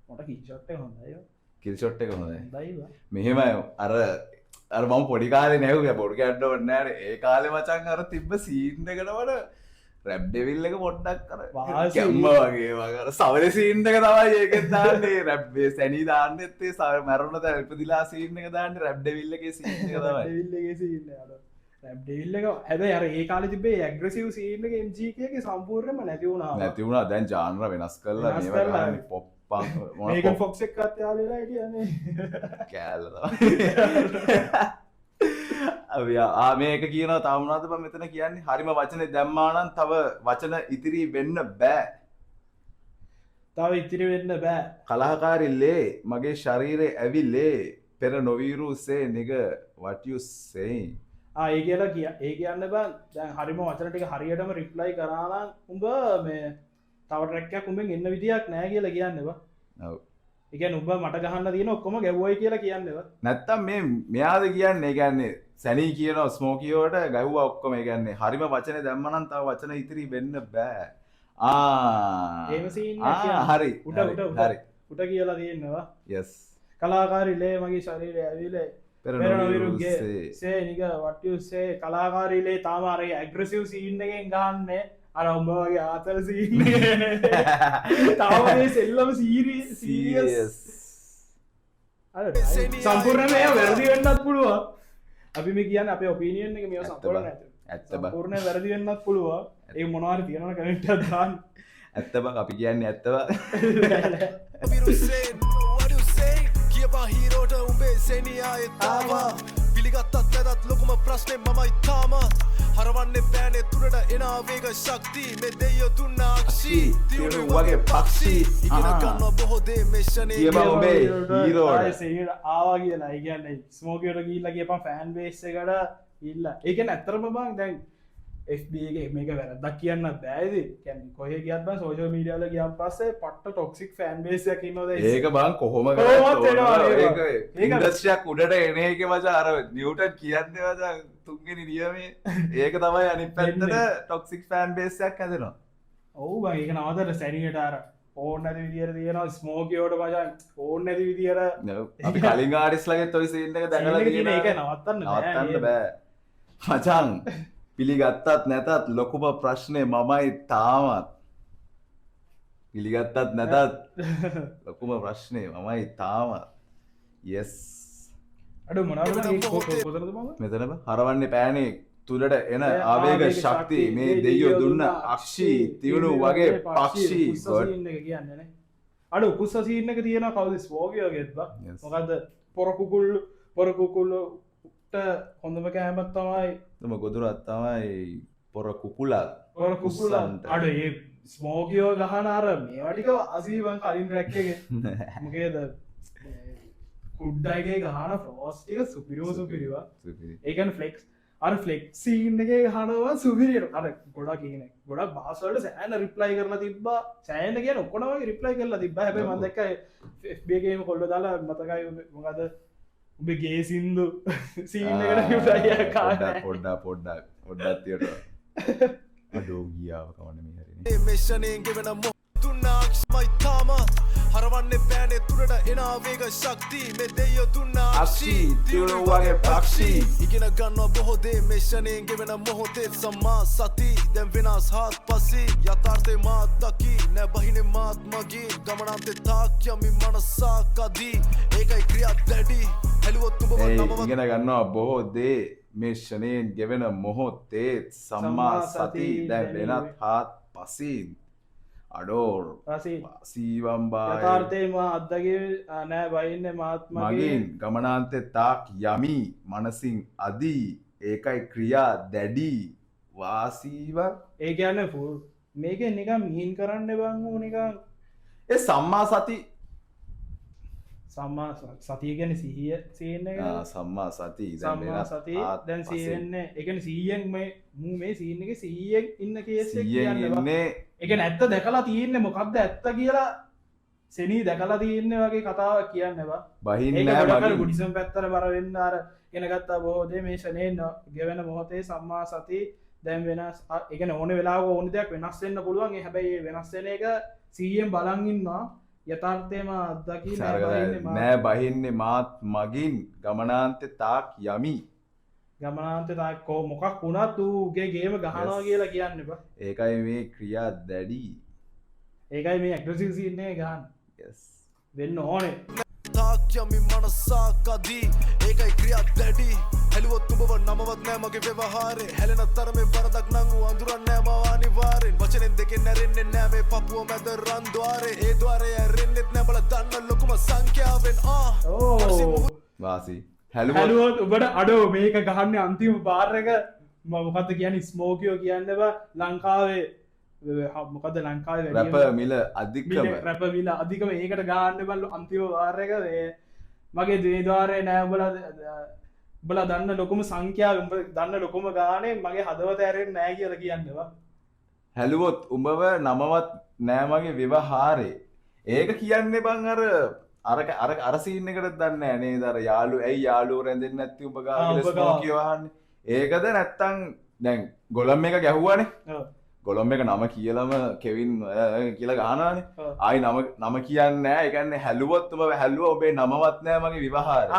මොට කිල්ෂොට් හොඳයි කිල් ෂොට් එක හොඳයි දයිව මෙහෙම අර මම පොඩිකාල නැව පොඩි අඩ්ඩවට නෑර ඒ කාලෙ මචන් අර තිබ්බ සීන්ද කනවට රැබ්ඩෙවිල් එක පොඩ්ඩක් කර කැම්ම වගේ වගර සවල සීන්ක තමයි ඒක දාන්නේ රැබ්ේ සැනී දාන්න එත්තේ සව මැරුණ ඇල්පදිලා සීන්න එක දාන්න රැබ්ඩෙවිල්ලගේ සීන්න රැබ්ඩෙවිල්ල ඇද අර ඒ කාල තිබේ ඇග්‍රසිව් සීන්නක MGකගේ සම්පූර්ණයම නැතිවුණා නැතිවුණා දැන් ජානර වෙනස් කරලා පොප්පන් ෆොක්සෙක් අත්යාලලා කියන්නේ කෑල්ල මේක කියන තවුණාද බ මෙතන කියන්නේ හරිම වචන දැම්මානන් තව වචන ඉතිරී වෙන්න බෑ තව ඉතිරි වෙන්න බෑ කලාකාරිල්ලේ මගේ ශරීරය ඇවිල්ලේ පෙර නොවීරුසේ නික වටයුස්සෙයි ඒ කියලා කිය ඒ කියන්න බෑ දැන් හරිම වචන ටික හරියටම රිප්ලයි කරාලා උඹ මේ තව ට්‍රැක්කයක් උඹෙන් එන්න විදියක් නෑ කියලා කියන්නවා එක උඹ මට ගහන්න තියෙන ඔක්කොම ගැව්වයි කියලා කියන්නවා නැත්තම් මේ මෙයාද කියන්නේ කියන්නේ සැනී කියන ස්මෝකියෝට ගැව්ව ඔක්කොම කියන්නේ හරිම වචන දැම්මනන් තව වචන ඉතිරි වෙන්න බෑ හරි හරි උට කියලා තියෙනවා යස් කලාකාරිලේ මගේ ශරීරය ඇවිලේ පෙරනොවිරුගේ සේනික වටයුස්සේ කලාකාරීලේ තාමාරගේ ඇග්‍රසිව් සීන් එකෙන් ගන්නේ අර උඹ වගේ ආතල් සීන් තාමේ සෙල්ලම සීරියස් සම්පූර්ණයෙන්ම එයා වැරදි වෙන්නත් පුළුවන්. අපි මේ කියන්නේ අපේ ඔපිනියන් එක මේව සම්පූර්ණ නැත. ඇත්ත බං. සම්පූර්ණයෙන් වැරදි වෙන්නත් පුළුවන්. ඒ මොනවාරි තියෙනවා කමෙන්ට් එකක් දාන්න. ඇත්ත බං අපි කියන්නේ ඇත්ත බං. විරුසේ what you say කියපා හීරෝට උඹේ සෙනියායේ තාවා පිළිගත්තත් නැතත් ලොකුම ප්‍රශ්නේ මමයි තාමත් හරවන්නේ බෑනේ තුරට එන ආවේග ශක්තිය මේ දෙයියෝ දුන්න අක්ෂි තියුණු වගේ පක්ෂි ඉගෙන ගන්නවා බොහෝ දේ මේ ෂනේ කියපා උඹේ හීරෝට. සීන ආවා කියලා. ඒ කියන්නේ ස්මෝකියට ගිහිල්ලා ගියපන් ෆෑන් බේස් එකට ගිහිල්ලා. ඒ කියන්නේ ඇත්තටම බං දැන් FB එකේ මේක වැරද්දක් කියන්නත් බෑ ඉතින්. කියන්නේ කොහේ ගියත් බං සෝෂල් මීඩියා වල ගියන් පස්සේ පට්ට ටොක්සික් ෆෑන් බේස් එකක් ඉන්නවද ඒක බං කොහොම කොහොමවත් කරත් වෙනවා ඒක. ඒක ඉන්ඩස්ට්‍රියක් උඩට එන එක මචං අර නිව්ටන් කියන්නේ මචං තුන්වෙනි නියමේ ඒක තමයි අනිත් පැත්තට ටොක්සික් ෆෑන් බේස් එකක් හැදෙනවා. ඔව් බං ඒක නවතර සැනියට අර ඕන් නැති විදියට තියෙනවා ස්මෝකියට මචං ඕන් නැති විදියට අපි කලින් ආරිස්ලගෙත් ඔය සීන් එක දැකලා ඒක තියෙනවා. නවත්තන්න නවත්තන්න බෑ. මචං පිළිගත්තත් නැතත් ලොකුම ප්‍රශ්නේ මමයි තාමත්. පිළිගත්තත් නැතත් ලොකුම ප්‍රශ්නේ මමයි තාමත්. yes. අඩු මොනවද කොතනද මම මෙතන බං හරවන්නේ පෑනේ තුලට එන ආවේග ශක්තිය මේ දෙයියෝ දුන්න අක්ෂි තියුණු වගේ පක්ෂි සීන් එක කියන්නේ නේ. අඩු කුස්ස සීන් එක තියෙනවා කවුද ස්මෝකියෝගෙත් බං. Yes. මොකද්ද පොරකුකුල්ට හොඳම කෑමක් තමයි තම ගොදුරත් තමයි පොර කුකුලත්. පොරකුකුලා. අඩු ඒ ස්මෝකියෝ ගහන අර මේවා ටික අසීවන් කලින් රැක් එකේ මොකේද කුඩ්ඩයිගේ ගහන ෆ්‍රෝස් ටික සුපිරිවා. ඒ කියන්නේ ෆ්ලෙක්ස් අර ෆ්ලෙක්ස් සීන් එකේ ගහනවා සුපිරියට. අර ගොඩක් කියන්නේ ගොඩක් බාස් වලට සෑහෙන රිප්ලයි කරලා තිබ්බා. සෑහෙන කියන්නේ ඔක්කොම වගේ රිප්ලයි කරලා තිබ්බා. හැබැයි මම දැක්ක FB එකේම කොල්ල දාලා මතකයි මොකද උඹේ ගේ සින්දු සීන් එකට රිප්ලයි එකක් ආවා. පොඩ්ඩක් තියට අඩෝ ගියාව කවන්න මේ හරිනේ. මේ ෂනේ ගෙවෙන දුන්න අක්ෂිමයි තාමත් හරවන්නේ බෑනේ තුරට එන ආවේග ශක්තිය මේ දෙයියෝ දුන්න අක්ෂි තියුණු වගේ පක්ෂි ඉගෙන ගන්නවා බොහෝ දේ මේ ෂනේ ගෙවෙන මොහොතේ සම්මා සති දැන් වෙනස් හාත්පසි යථාර්ථේ මාත් දකි නෑ බහිනේ මාත් මගින් ගමනාන්තේ තාක් යමි මනසක් අදී ඒකයි ක්‍රියා දැඩි හැලුවොත් උඹව නමවත් ඉගෙන ගන්නවා බොහෝ දේ මේ ෂනයෙන් ගෙවෙන මොහොතේ සම්මා සති දැන් වෙනත් හාත් පසින් අඩෝර් සීවම්බා යථාර්ථයම අත්දගේ නෑ බයින්න මාත්මගේ මගින් ගමනාන්තේ තාක් යමි මනසින් අදී ඒකයි ක්‍රියා දැඩි වාසීව. ඒ කියන්න ෆුල් මේක නිකම් මිහින් කරන්න බං වූ නිකම් ඒ සම්මා සති සම්මා සතිය ගැන සිහිය සීන්න සම්මා සති සම්මා සති දැන් සීවෙන්නේ එකන සීයෙන් මේ සීන එක සීයෙන් ඉන්න කේස ඉන්නේ එක නැත්ත දැකලා තියෙන්නේ මොකක්ද ඇත්ත කියලා සෙනී දැකලා තියෙන්නේ වගේ කතාව කියන්නවා. බහින්න ගුඩිසම් පැත්තර බරවෙන්න අර ගෙනගත්තා බොහෝදේ මේ ෂනේ ගෙවෙන මොහොතේ සම්මා සති දැන් වෙනස් එක ඕන වෙලා ඕන දෙයක් වෙනස් වෙන්න පුළුවන්. හැබැයි වෙනස් වෙන එක සීයෙන් බලන් ඉන්නවා යථාර්ථයම අත්දකි නෑ බහින්නේ මාත් මගින් ගමනාන්තේ තාක් යමි. ගමනාන්තේ තාක් කෝ මොකක් වුණත් ඌගේ ගේම ගහනවා කියලා කියන්න එපා. ඒකයි මේ ක්‍රියා දැඩි. ඒකයි මේ ඇග්‍රසිව් සීන් එක ගන්න. yes වෙන්න ඕනේ. තාක් යමි මනසක් අදී ඒකයි ක්‍රියා දැඩි හැලුවොත් උඹව නමවත් නෑ මගේ ව්‍යවහාරේ හැලෙන තරමේ වරදක් නං ඌ අඳුරන්නේ මම අනිවාර්යෙන් වචනෙන් දෙකෙන් නැරෙන්නේ නෑ මේ පපුව මැද රන් ద్వාරේ ඒ ద్వාරේ ඇරෙන්නෙත් නෑ බල දන්න ලොකුම සංඛ්‍යාවෙන් වාසි හැලුවොත් උඹට අඩෝ මේක ගහන්නේ අන්තිම පාර එක මොකද්ද කියන්නේ ස්මෝකියෝ කියන්නේ බා ලංකාවේ මොකද ලංකාවේ රැප මිල අධිකම රැප මිල අධිකම ඒකට ගහන්න බලු අන්තිම පාර එක මගේ ද්වේද්වාරේ නෑ උඹලා දන්න ලොකුම සංඛ්‍යාව උඹ දන්න ලොකුම ගානේ මගේ හදවත ඇරෙන්නේ නෑ කියලා කියන්නවා. හැලුවොත් උඹව නමවත් නෑ මගේ ව්‍යවහාරේ. ඒක කියන්නේ බං අර සීන් එකට දන්නේ නෑ නේද? අර යාළු ඇයි යාළුව රැඳෙන්නේ නැති උඹ ගා කියලා ස්මෝකි වහන්නේ. ඒකද නැත්තම් දැන් ගොලම් එක ගැහුවානේ. ගොලම් එක නම කියලාම කෙවින් කියලා ගහනවානේ. ආයි නම කියන්නේ නෑ. ඒ කියන්නේ හැලුවොත් උඹ හැලුවා ඔබේ නමවත් නෑ මගේ ව්‍යවහාරේ.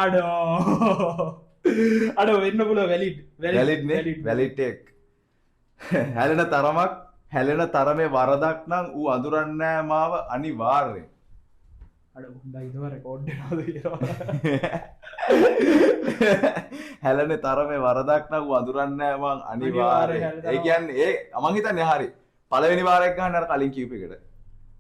අඩ වෙන්න පුල වැලිට් එක් හැලෙන තරමක් හැලෙන තරමේ වරදක් නම් ඌ අඳුරන්නේ මාව අනිවාර්යෙන්. අඩ උන්ඩ ඉදව රෙකෝඩ් කියලා හැලන තරම වරදක්නක් වඳුරන්නෑමං අනිවාරය ඒ කියන්න ඒ අමහිතන්න හරි පලවෙනි වාරයක් ගහන්න කලින් කීපකට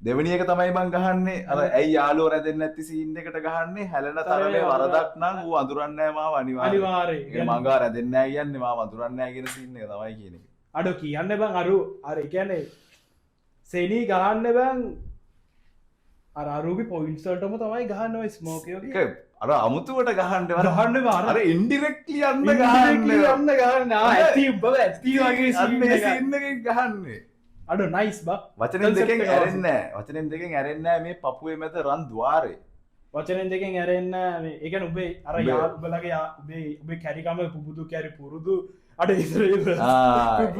දෙවනි එක තමයි බං ගහන්නේ අර ඇයි යාලෝ රැඳෙන්නේ නැති සීන් එකට ගහන්නේ හැලෙන තරමේ වරදක් නම් ඌ අඳුරන්නේ මාව අනිවාර්යයෙන් මංගා රැඳෙන්නේ නැහැ කියන්නේ මාව අඳුරන්නේ නැහැ කියන සීන් එක තමයි කියන එක. අඩෝ කියන්න බං අර ඒ කියන්නේ සෙනී ගහන්න බං අර අරුගේ පොයින්ට්ස් වලටම තමයි ගහන්න ඔය ස්මෝකියෝ ඒක අර අමුතුවට ගහන්න ගහන්න අර ඉන්ඩිරෙක්ට්ලි යන්න ගහන්න ඇති උඹ ඇති වගේ සීන් එකකින් ගහන්නේ. අඩ නයිස් බා වචනෙන් දෙකෙන් ඇරෙන්නේ වචනෙන් දෙකෙන් ඇරෙන්නේ මේ පපුවේ මැද රන් ద్వාරේ වචනෙන් දෙකෙන් ඇරෙන්න මේ ඒ කියන්නේ උඹේ අර යා උඹලගේ උඹේ කැරිකම පුබුදු කැරි පුරුදු අඩ ඉතර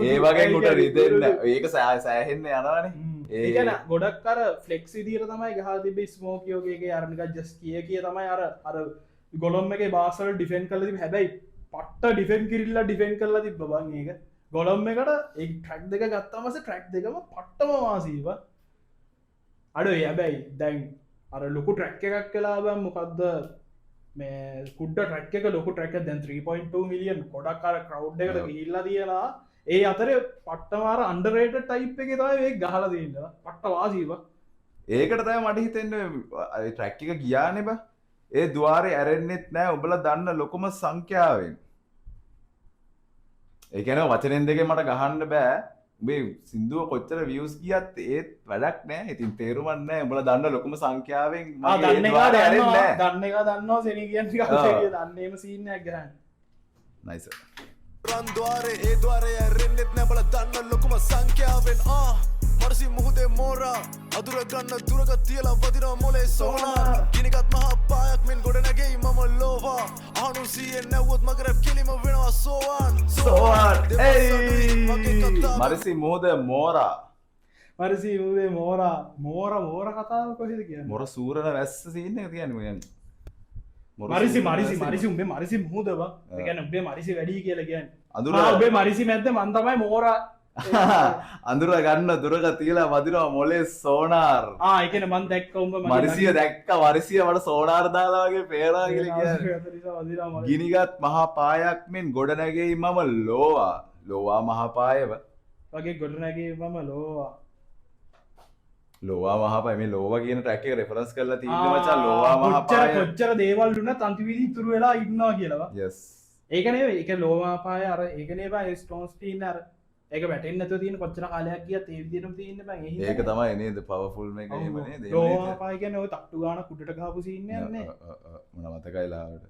ඒ වගේ කොට රිදෙන්න ඒක සෑහෙන්න යනවනේ ඒ කියන්නේ ගොඩක් අර ෆ්ලෙක්ස් විදියට තමයි ගහලා තිබ්බේ ස්මෝකියෝගේ අර නිකන් ජස්ට් කිය තමයි අර ගොලොම් එකේ බාසල් ඩිෆෙන්ඩ් කරලා තිබ්බ හැබැයි පට්ට ඩිෆෙන්ඩ් කිරිල්ලා ඩිෆෙන්ඩ් කරලා තිබ්බ බං ඒක ගොලොම් එකට ඒ ට්‍රැක් දෙක ගත්තාම පස්සේ ට්‍රැක් දෙකම පට්ටම වාසීව අඩෝ හැබැයි දැන් අර ලොකු ට්‍රැක් එකක් කළා බං මොකද්ද මේ කුඩ ට්‍රැක් එක ලොකු ට්‍රැක් එක දැන් 3.2 මිලියන් ගොඩක් අර ක්‍රවුඩ් එකට ගිහිල්ලා තියෙනවා ඒ අතරේ පට්ටම අර අන්ඩර්රේටඩ් ටයිප් එකේ තමයි මේක ගහලා තියෙනවා පට්ට වාසීව ඒකට තමයි මට හිතෙන්නේ ට්‍රැක් එක ගියානේ බං ඒ ద్వාරේ ඇරෙන්නෙත් නෑ ඔබලා දන්න ලොකුම සංඛ්‍යාවෙන් ඒ කියන්නේ වචනෙන් දෙකෙන් මට ගහන්න බෑ උඹේ සින්දුව කොච්චර views ගියත් ඒත් වැඩක් නෑ ඉතින් තේරුමක් නෑ උඹලා දන්න ලොකුම සංඛ්‍යාවෙන් මගේ ඒ ద్వාරේ ඇරෙන්නේ නෑ දන්න එක දන්නවා සෙනී කියන්නේ කවුද දන්නේම සීන් එකක් ගහන්න නයිස් රන් ద్వාරේ ඒ ద్వාරේ ඇරෙන්නෙත් නෑ බල දන්න ලොකුම සංඛ්‍යාවෙන් මරසි මුහුදේ මෝරා අදුර ගන්න දුරක තියලා වදිනවා මොලේ සෝනා ගිනිගත් මහා පායක් මෙන් ගොඩ නැගෙයි මම ලෝවා අහනු සීයෙන් නැවුවොත් මගේ රැප් කෙලිම වෙනවා සෝවාන් මරසි මුහුද මෝරා මරසි මුහුදේ මෝරා කතාව කොහෙද කියන්නේ මොර සූරන වැස්ස සීන් එක කියන්නේ මරිසි උඹේ මරිසි මුහුද බා ඒ කියන්නේ උඹේ මරිසි වැඩි කියලා කියන්නේ උඹේ මරිසි මැද්දේ මන් තමයි මෝරා අඳුර ගන්න දුරක තියලා වදිනවා මොලේ සෝනාර් ඒ කියන්නේ මන් දැක්ක උඹ මරිසිය දැක්ක වරිසිය වල සෝනාර් දාලා වගේ පේනවා කියලා කියන්නේ ගිනිගත් මහා පායක් මෙන් ගොඩ නැගෙයි මම ලෝවා මහා පායව වගේ ගොඩ නැගෙයි මම ලෝවා මහා පාය මේ ලෝවා කියන ට්‍රැක් එක රෙෆරන්ස් කරලා තියෙන්නේ මචං ලෝවා මහා පාය කොච්චර දේවල් දුන්නත් අන්තිමේදී ඉතුරු වෙලා ඉන්නවා කියලා yes ඒක නෙවෙයි ඒක ලෝවා පාය අර ඒක නේ බා ස්ටෝන්ස් තියෙන අර ඒක වැටෙන්නේ නැතුව තියෙන කොච්චර කාලයක් ගියත් ඒ විදිහටම තියෙන්නේ බං ඒ ඒක තමයි නේද පවර්ෆුල් මේක එහෙම නේද ලෝවා පාය කියන්නේ ඔය තට්ටු ගාන කුඩට ගහපු සීන් එකක් නේ මොන මතකයි ලාවට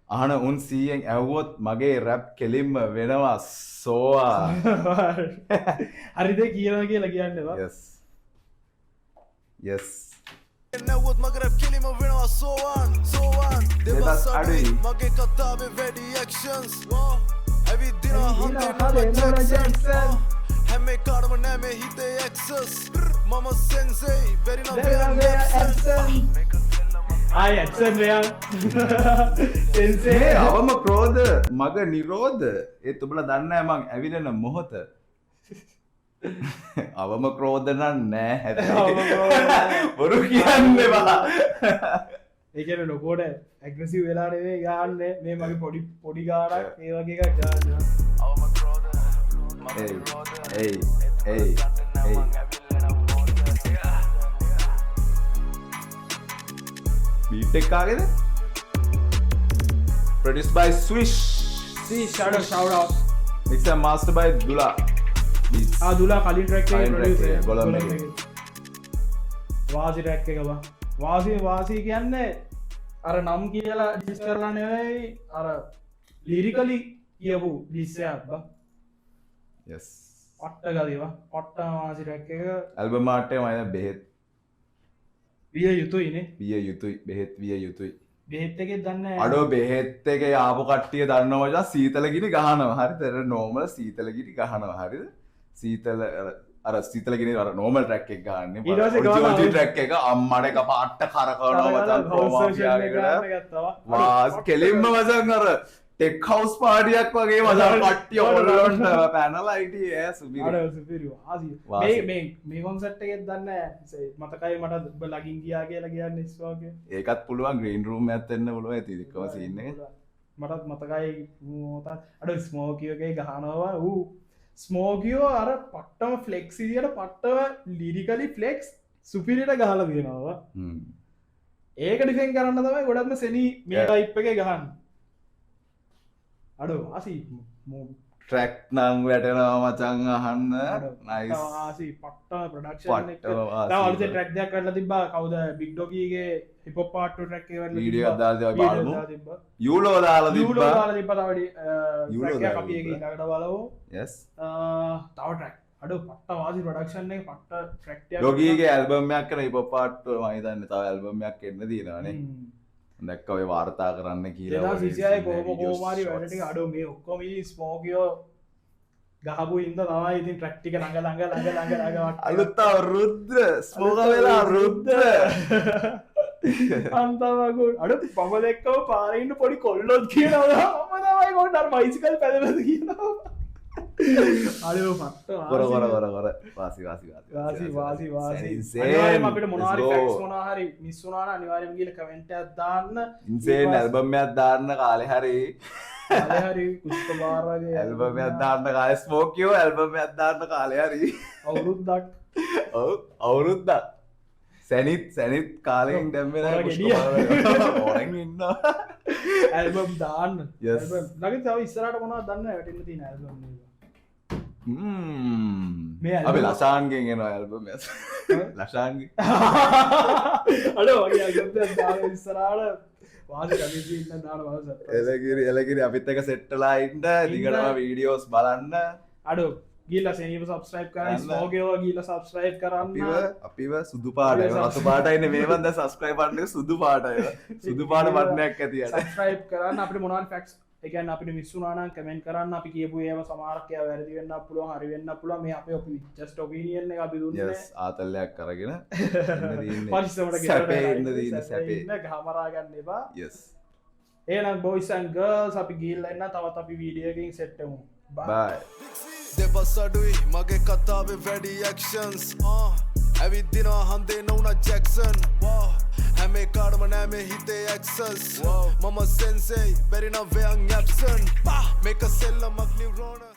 අහන උන් 100න් ඇහුවොත් මගේ රැප් කෙලින්ම වෙනවා සෝවා හරිද කියනවා කියලා කියන්නේ බා yes නැවුවොත් මගේ රැප් කෙලිම වෙනවා සෝවාන් දෙවස් අඩුයි මගේ කතාවේ වැඩි ඇක්ෂන්ස් ඇවිදිනවා හොඳ ජැක්සන් හැම කාරම නෑ මේ හිතේ ඇක්සස් මම සෙන්සෙයි very no ඇක්සන් රයන් සෙන්සේ අවම ක්‍රෝධ මග නිරෝධ ඒත් ඔබලා දන්නේ මං ඇවිලෙන මොහොත අවම ක්‍රෝධ නෑ හැබැයි බොරු කියන්න එපා ඒ කියන්නේ ලොකෝට ඇග්‍රසිව් වෙලා නෙවෙයි ගහන්නේ මේ මගේ පොඩි ගානක් ඒ වගේ එකක් ගන්න අවම ක්‍රෝධ hey beat එක කාගේද produced by Swish shout out mix and master by Dula beats දුලා කලින් ට්‍රැක් එකේ ප්‍රොඩියුසර් ගොලම් වාසි ට්‍රැක් එක බා වාසි කියන්නේ අර නම් කියලා ඩිස් කරලා නෙවෙයි අර ලිරිකලි කියපු ඩිස් එකක් බා yes පට්ට ගදේවා පට්ට වාසි ට්‍රැක් එක ඇල්බම් ආර්ට් එක මම බෙහෙත් විය යුතුයිනේ බෙහෙත් විය යුතුයි බෙහෙත් එකේ දන්නේ අඩෝ බෙහෙත් එකේ ආපු කට්ටිය දන්නවා මචං සීතල ගිනි ගහනවා හරිද අර නෝමල් සීතල ගිනි ගහනවා හරිද සීතල අර සීතල ගිනි අර නෝමල් ට්‍රැක් එක ගහන්නේ ඔරිජිනල් ට්‍රැක් එක අම්මඩ එක පාට්ට කරකවනවා මචං ප්‍රෝමෝෂන් එකකට වාස් කෙලින්ම මචං අර ටෙක් හවුස් පාටියක් වගේ මචං කට්ටිය ඔල්ලොන්ට පැනලා හිටියේ ඈ සුපිරි. අර සුපිරි වාසි. මේ කොන්සර්ට් එකෙත් දන්නේ මතකයි මට ඔබ ලගින් ගියා කියලා කියන්නේ ඉස්වාගේ. ඒකත් පුළුවන් ග්‍රීන් රූම් එකත් වෙන්න පුළුවන් ඉතින් එකම සීන් එක. මටත් මතකයි මොකක්ද අර ස්මෝකියෝ එකේ ගහනවා ඌ ස්මෝකියෝ අර පට්ටම ෆ්ලෙක්ස් විදියට පට්ටම ලිරිකලි ෆ්ලෙක්ස් සුපිරියට ගහලා තියෙනවා. ඒක ඩිෆෙන් කරන්න තමයි ගොඩක්ම සෙනී මේ ටයිප් එකේ ගහන්නේ. අඩෝ ආසි ට්‍රැක් නම් වැටෙනවා මචං අහන්න නයිස් ආසි පට්ටම ප්‍රොඩක්ෂන් එක තව අලුත් ට්‍රැක් දෙකක් කරලා තිබ්බා කවුද බිග් ඩොගීගේ හිප් හොප් පාර්ට් 2 ට්‍රැක් එක වල වීඩියෝ එකක් දාලා බලමු යූලෝ දාලා යූලෝ තිබ්බා දාලා තිබ්බා තව ට්‍රැක් එකක් අපි ඒක ඊළඟට බලමු යස් තව ට්‍රැක් අඩෝ පට්ට වාසි ප්‍රොඩක්ෂන් එක පට්ට ට්‍රැක් ටික ඩොගීගේ ඇල්බම් එකක් කරන හිප් හොප් පාර්ට් 2 මම හිතන්නේ තව ඇල්බම් එකක් එන්න තියෙනවානේ දැක්ක ඔය වාර්තා කරන්න කියලා සිසියයි කොහොමහරි වැඩ ටික අඩෝ මේ ඔක්කොම ඉතින් ස්මෝකියෝ ගහපු හින්දා තමයි ඉතින් ට්‍රැක් ටික ළඟ අලුත් රුද්‍ර ස්මෝක වෙලා රුද්‍ර අන්තමගු අඩ පම දෙක්කව පාරේ ඉන්න පොඩි කොල්ලොත් කියනවා මම තමයි කොට අර බයිසිකල් පැදලා කියනවා අඩෝ පට්ට වාසි අනිවාර්යයෙන්ම අපිට මොනවාරි ෆැක්ට්ස් මොනවාරි මිස් වුණා නම් අනිවාර්යයෙන්ම ගිහලා කමෙන්ට් එකක් දාන්න ඉන්සේන් ඇල්බම් එකක් දාන්න කාලේ හරි කුස්ත බාරගේ ඇල්බම් එකක් දාන්න කාලේ ස්මෝකියෝ ඇල්බම් එකක් දාන්න කාලේ හරි අවුරුද්දක් ඔව් අවුරුද්දක් සැනිත් කාලෙකින් දැම්මේ ඕරෙන් ඉන්නවා ඇල්බම් දාන්න Yes. ළඟ තව ඉස්සරහට මොනවද දන්නේ වැටෙන්න තියෙන ඇල්බම් එක මේ අපි ලෂාන්ගෙන් එනවා ඇල්බම් එක ලෂාන්ගේ අඩෝ වගේ ඇල්බම් එකක් දාලා ඉස්සරහට වාසි කමිටි ඉන්න දාන බලස එලගිරි අපිත් එක සෙට්ටලා ඉන්න දිගටම වීඩියෝස් බලන්න අඩෝ ගිහිල්ලා සෙනීව සබ්ස්ක්‍රයිබ් කරන්න ස්මෝකියෝ ගිහිල්ලා සබ්ස්ක්‍රයිබ් කරන්න අපිව සුදු පාටයි රතු පාටයිනේ මේවන් දැන් සබ්ස්ක්‍රයිබ් බටන් එක සුදු පාටයි සුදු පාට බටනයක් ඇති යට සබ්ස්ක්‍රයිබ් කරන්න අපිට මොනවද ෆැක්ට්ස් ඒ කියන්නේ අපිට මිස් වුණා නම් කමෙන්ට් කරන්න අපි කියපු ඒවා සමහරක් ඒවා වැරදි වෙන්නත් පුළුවන් හරි වෙන්නත් පුළුවන් මේ අපේ ජස්ට් ඔපිනියන් එක අපි දුන්නේ යස් ආතල්ලයක් අරගෙන පරිස්සමට සැපේ ඉන්න දින්න සැපේ ඉන්න ගහමරා ගන්න එපා යස් එහෙනම් බොයිස් ඇන්ඩ් ගර්ල්ස් අපි ගිහිල්ලා එන්න තවත් අපි වීඩියෝ එකකින් සෙට් වෙමු බයි දෙබස් අඩුයි මගේ කතාවේ වැඩි ඇක්ෂන්ස් ඇවිද්දිනවා හන්දේ නොවුන ජැක්සන් හැම එකාටම නෑ මේ හිතේ ඇක්සස් මම සෙන්සෙයි බැරිනම් වෙයන් ඇබ්සන් මේක සෙල්ලමක් නිවරෝණ